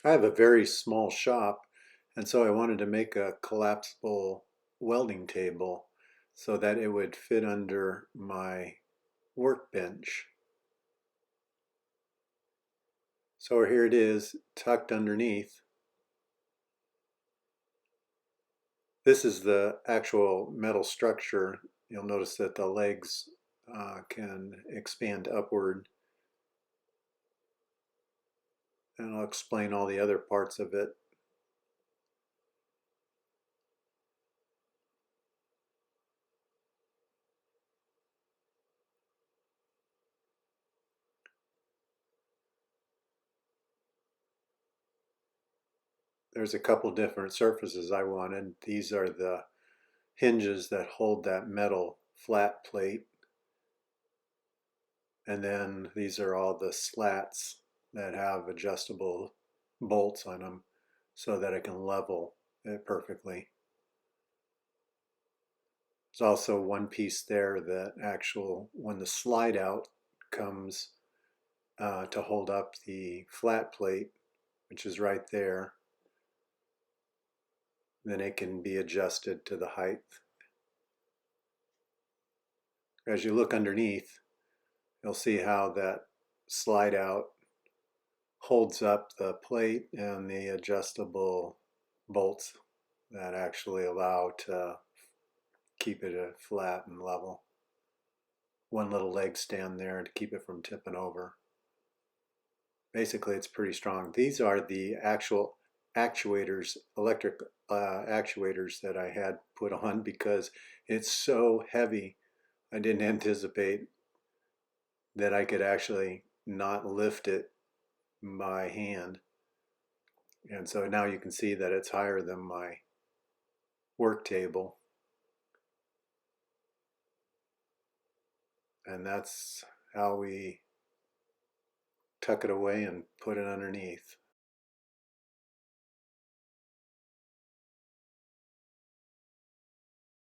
I have a very small shop, and so I wanted to make a collapsible welding table so that it would fit under my workbench. So here it is, tucked underneath. This is the actual metal structure. You'll notice that the legs can expand upward, and I'll explain all the other parts of it. There's a couple different surfaces I wanted. These are the hinges that hold that metal flat plate. And then these are all the slats that have adjustable bolts on them so that it can level it perfectly. There's also one piece there that when the slide out comes to hold up the flat plate, which is right there, then it can be adjusted to the height. As you look underneath, you'll see how that slide out holds up the plate and the adjustable bolts that actually allow to keep it flat and level. One little leg stand there to keep it from tipping over. Basically, it's pretty strong. These are the actual actuators, electric actuators that I had put on because it's so heavy. I didn't anticipate that I could actually not lift it by hand. And so now you can see that it's higher than my work table. And that's how we tuck it away and put it underneath.